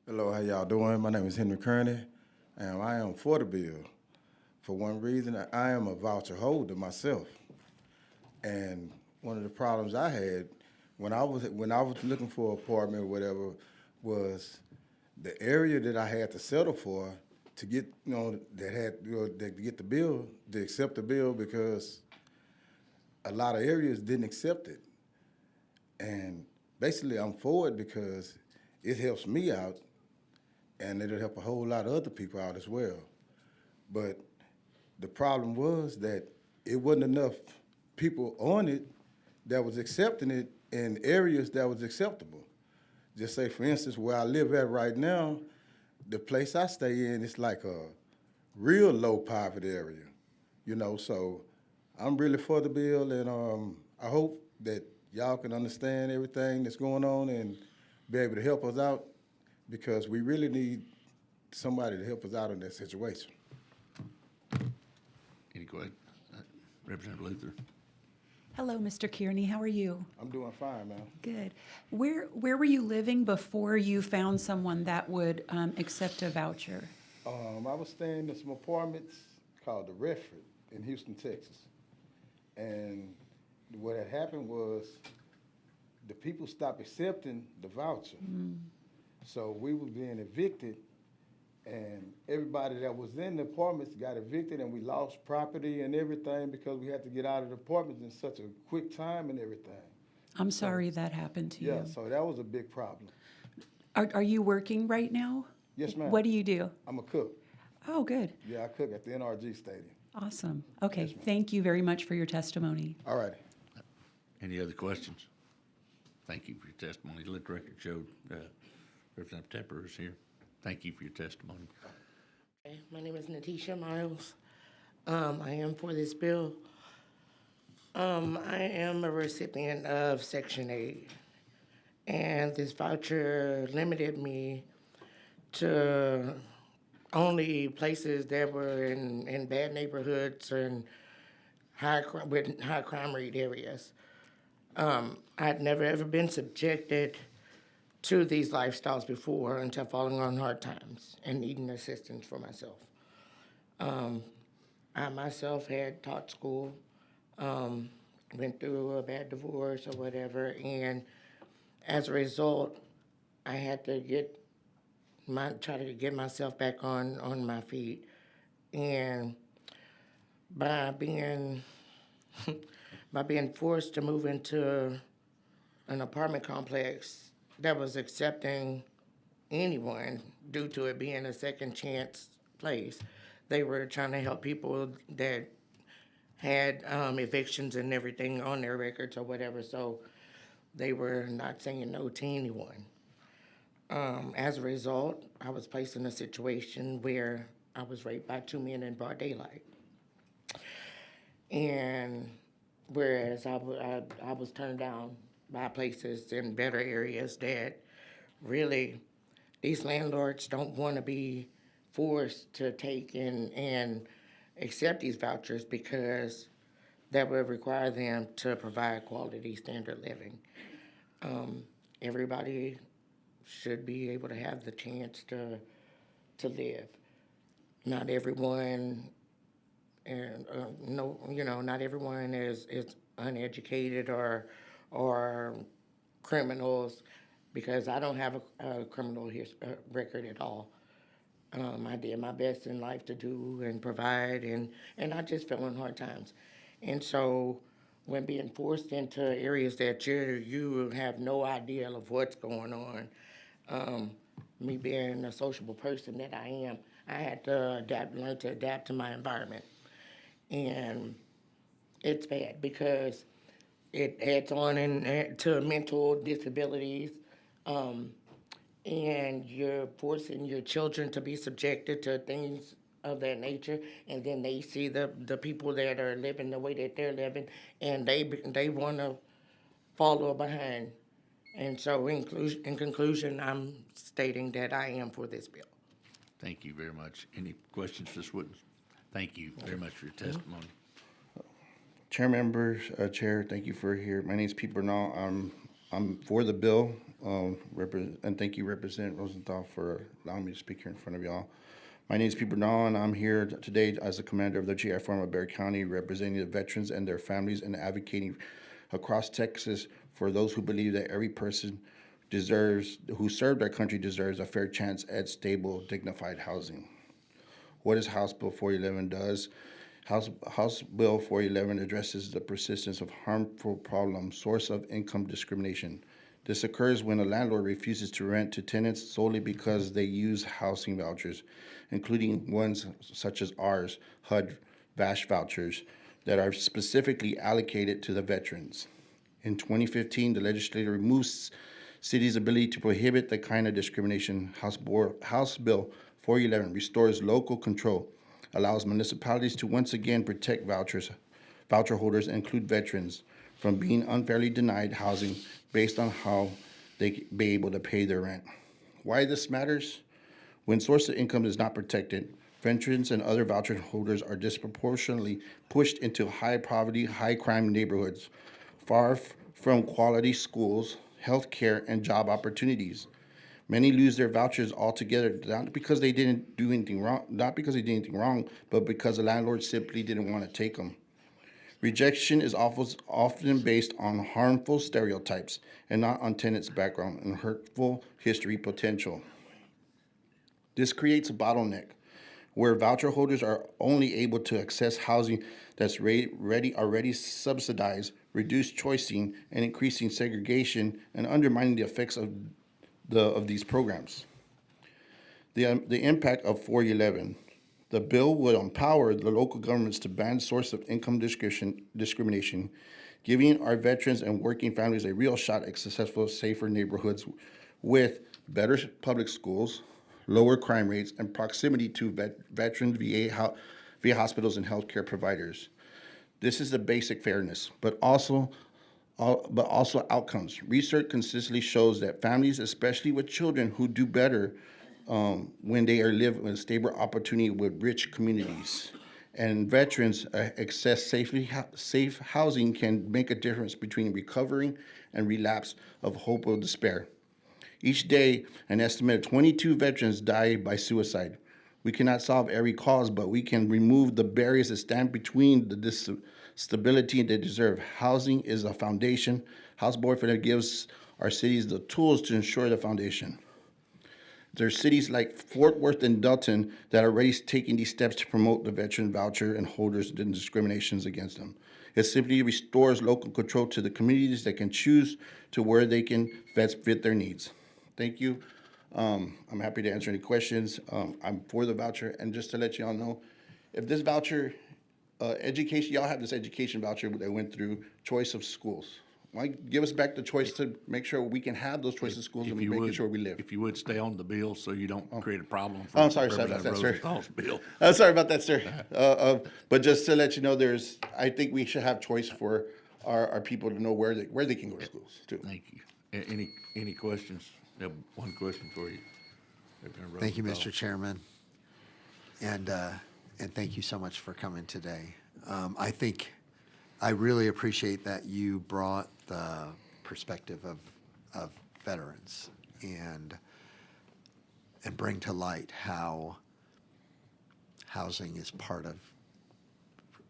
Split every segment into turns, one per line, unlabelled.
Hello, how y'all doing? My name is Henry Kearney, and I am for the bill. For one reason, I am a voucher holder myself, and one of the problems I had when I was looking for an apartment or whatever was the area that I had to settle for to get that had to get the bill to accept the bill because a lot of areas didn't accept it, and basically I'm for it because it helps me out and it'll help a whole lot of other people out as well. But the problem was that it wasn't enough people on it that was accepting it in areas that was acceptable. Just say, for instance, where I live at right now, the place I stay in is like a real low poverty area, So I'm really for the bill, and I hope that y'all can understand everything that's going on and be able to help us out because we really need somebody to help us out in that situation.
Any question? Representative Luther.
Hello, Mr. Kearney. How are you?
I'm doing fine, man.
Good. Where were you living before you found someone that would accept a voucher?
I was staying in some apartments called the Redford in Houston, Texas. And what had happened was the people stopped accepting the voucher. So we were being evicted, and everybody that was in the apartments got evicted, and we lost property and everything because we had to get out of the apartments in such a quick time and everything.
I'm sorry that happened to you.
Yeah, so that was a big problem.
Are you working right now?
Yes, ma'am.
What do you do?
I'm a cook.
Oh, good.
Yeah, I cook at the NRG Stadium.
Awesome. Okay,
Yes, ma'am.
thank you very much for your testimony.
All righty.
Any other questions? Thank you for your testimony. Let the record show Representative Tepper is here. Thank you for your testimony.
Okay, my name is Natisha Miles. I am for this bill. I am a recipient of Section 8, and this voucher limited me to only places that were in bad neighborhoods and with high crime rate areas. I'd never ever been subjected to these lifestyles before until falling on hard times and needing assistance for myself. I myself had taught school, went through a bad divorce or whatever, and as a result, I had to try to get myself back on my feet. And by being by being forced to move into an apartment complex that was accepting anyone due to it being a second chance place. They were trying to help people that had evictions and everything on their records or whatever, so they were not saying no to anyone. As a result, I was placed in a situation where I was raped by two men in broad daylight. And whereas I was turned down by places in better areas that really these landlords don't want to be forced to take and accept these vouchers because that would require them to provide quality standard living. Everybody should be able to have the chance to live. Not everyone, and not everyone is uneducated or criminals, because I don't have a criminal record at all. I did my best in life to do and provide, and I just fell in hard times. And so when being forced into areas that you have no idea of what's going on, me being a sociable person that I am, I had to learn to adapt to my environment. And it's bad because it adds on to mental disabilities, and you're forcing your children to be subjected to things of that nature, and then they see the people that are living the way that they're living, and they want to follow behind. And so in conclusion, I'm stating that I am for this bill.
Thank you very much. Any questions for this witness? Thank you very much for your testimony.
Chair members, Chair, thank you for here. My name is Pete Bernal. I'm I'm for the bill, and thank you, Representative Rosenthal, for allowing me to speak here in front of y'all. My name is Pete Bernal, and I'm here today as the commander of the GI Forum of Bexar County, representing the veterans and their families and advocating across Texas for those who believe that every person who served our country deserves a fair chance at stable, dignified housing. What is House Bill 411 does? House Bill 411 addresses the persistence of harmful problem, source of income discrimination. This occurs when a landlord refuses to rent to tenants solely because they use housing vouchers, including ones such as ours, HUD VASH vouchers, that are specifically allocated to the veterans. In 2015, the legislature removes cities' ability to prohibit the kind of discrimination. House Bill 411 restores local control, allows municipalities to once again protect voucher holders, and include veterans, from being unfairly denied housing based on how they be able to pay their rent. Why this matters? When source of income is not protected, veterans and other voucher holders are disproportionately pushed into high poverty, high crime neighborhoods, far from quality schools, health care, and job opportunities. Many lose their vouchers altogether, not because they didn't do anything wrong, but because the landlord simply didn't want to take them. Rejection is often based on harmful stereotypes and not on tenants' background and hurtful history potential. This creates a bottleneck where voucher holders are only able to access housing that's already subsidized, reduced choicing, and increasing segregation and undermining the effects of these programs. The impact of 411. The bill would empower the local governments to ban source of income discrimination, giving our veterans and working families a real shot at successful, safer neighborhoods with better public schools, lower crime rates, and proximity to veteran VA hospitals and healthcare providers. This is the basic fairness, but also outcomes. Research consistently shows that families, especially with children, who do better when they live in a stable opportunity with rich communities. And veterans access safe housing can make a difference between recovering and relapse of hope or despair. Each day, an estimated 22 veterans die by suicide. We cannot solve every cause, but we can remove the barriers that stand between the stability they deserve. Housing is a foundation. House Bill 411 gives our cities the tools to ensure the foundation. There's cities like Fort Worth and Dalton that are already taking these steps to promote the veteran voucher and holders and discriminations against them. It simply restores local control to the communities that can choose to where they can best fit their needs. Thank you. I'm happy to answer any questions. I'm for the voucher, and just to let y'all know, if this voucher, education, y'all have this education voucher that went through choice of schools. Why give us back the choice to make sure we can have those choices of schools and making sure we live?
If you would stay on the bill so you don't create a problem for
I'm sorry about that,
Representative
sir.
Rosenthal's bill.
Sorry about that, sir. But just to let you know, I think we should have choice for our people to know where they can go to schools too.
Thank you. Any questions? I have one question for you. Representative
Thank you,
Rosenthal.
Mr. Chairman. And thank you so much for coming today. I really appreciate that you brought the perspective of veterans and bring to light how housing is part of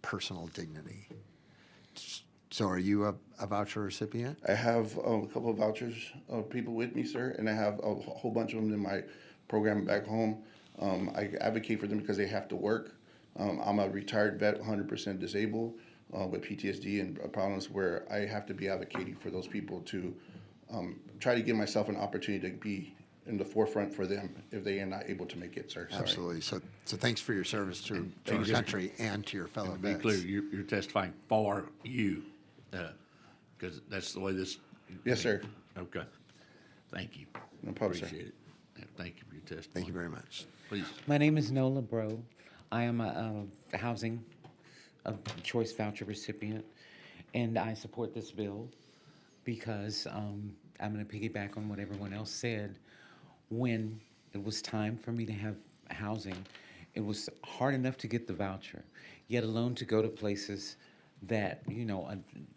personal dignity. So are you a voucher recipient?
I have a couple of vouchers of people with me, sir, and I have a whole bunch of them in my program back home. I advocate for them because they have to work. I'm a retired vet, 100% disabled with PTSD and problems where I have to be advocating for those people to try to give myself an opportunity to be in the forefront for them if they are not able to make it, sir. Sorry.
Absolutely. So thanks for your service to our country and to your fellow
To be
vets.
clear, you're testifying for you, because that's the way this.
Yes, sir.
Okay. Thank you.
No problem, sir.
Appreciate it. And thank you for your testimony.
Thank you very much.
Please.
My name is Nola Bro. I am a housing choice voucher recipient, and I support this bill because I'm going to piggyback on what everyone else said. When it was time for me to have housing, it was hard enough to get the voucher, yet alone to go to places that,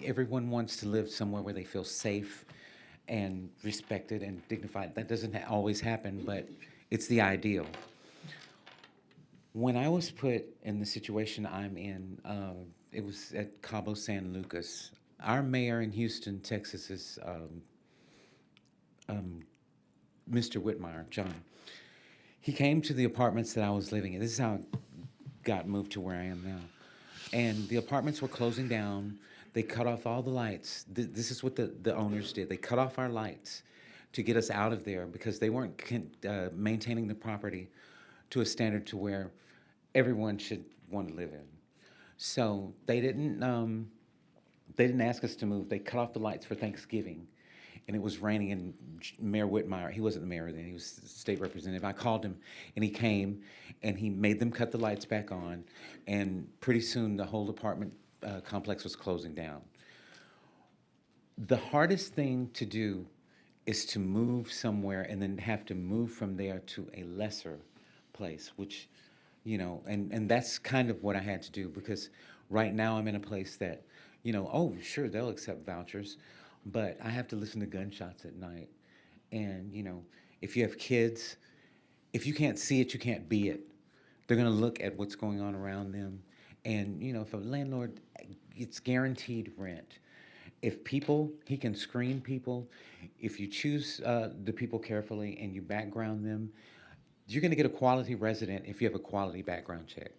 everyone wants to live somewhere where they feel safe and respected and dignified. That doesn't always happen, but it's the ideal. When I was put in the situation I'm in, it was at Cabo San Lucas. Our mayor in Houston, Texas, is Mr. Whitmire, John. He came to the apartments that I was living in. This is how I got moved to where I am now. And the apartments were closing down. They cut off all the lights. This is what the owners did. They cut off our lights to get us out of there because they weren't maintaining the property to a standard to where everyone should want to live in. So they didn't ask us to move. They cut off the lights for Thanksgiving, and it was raining. And Mayor Whitmire, he wasn't the mayor then; he was the state representative. I called him, and he came, and he made them cut the lights back on. And pretty soon, the whole apartment complex was closing down. The hardest thing to do is to move somewhere and then have to move from there to a lesser place, which, and that's kind of what I had to do, because right now I'm in a place that, oh, sure, they'll accept vouchers, but I have to listen to gunshots at night. And, if you have kids, if you can't see it, you can't be it. They're going to look at what's going on around them. And, if a landlord, it's guaranteed rent. If people, he can screen people. If you choose the people carefully and you background them, you're going to get a quality resident if you have a quality background check.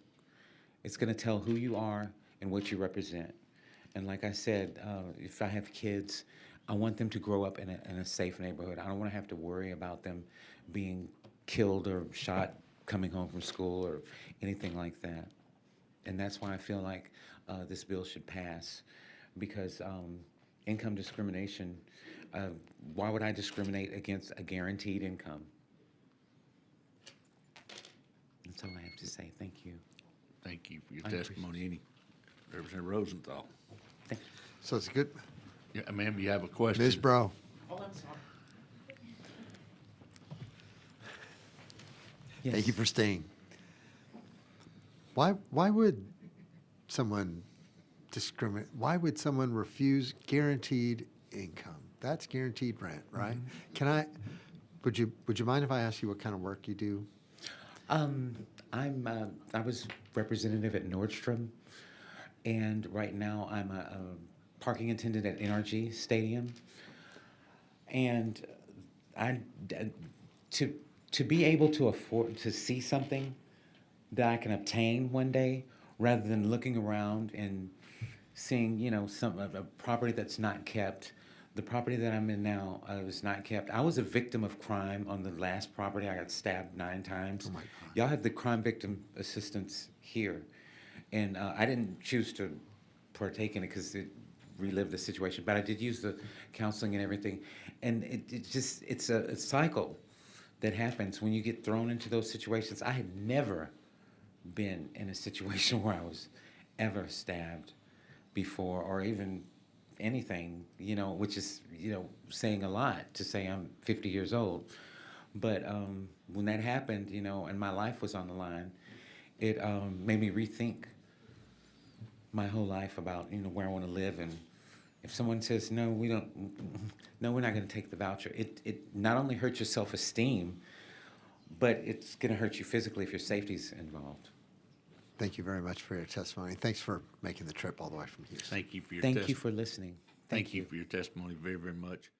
It's going to tell who you are and what you represent. And like I said, if I have kids, I want them to grow up in a safe neighborhood. I don't want to have to worry about them being killed or shot coming home from school or anything like that. And that's why I feel like this bill should pass, because income discrimination, why would I discriminate against a guaranteed income? That's all I have to say. Thank you.
Thank you for your
I
testimony. Any Representative Rosenthal?
Thank
So it's good.
Yeah, ma'am, you have a question?
Ms. Bro.
you.
Thank you for staying. Why would someone discriminate? Why would someone refuse guaranteed income? That's guaranteed rent, right? Would you mind if I ask you what kind of work you do?
I was representative at Nordstrom, and right now I'm a parking attendant at NRG Stadium. And to be able to afford to see something that I can obtain one day, rather than looking around and seeing, a property that's not kept. The property that I'm in now is not kept. I was a victim of crime on the last property. I got stabbed 9 times.
Oh my God.
Y'all have the crime victim assistance here, and I didn't choose to partake in it because it relived the situation. But I did use the counseling and everything, and it's a cycle that happens when you get thrown into those situations. I had never been in a situation where I was ever stabbed before, or even anything, which is, saying a lot to say I'm 50 years old. But when that happened, and my life was on the line, it made me rethink my whole life about, where I want to live. And if someone says, no, we're not going to take the voucher, it not only hurts your self-esteem, but it's going to hurt you physically if your safety's involved.
Thank you very much for your testimony. Thanks for making the trip all the way from Houston.
Thank you for your
Thank you for listening.
Thank you for your testimony very, very much.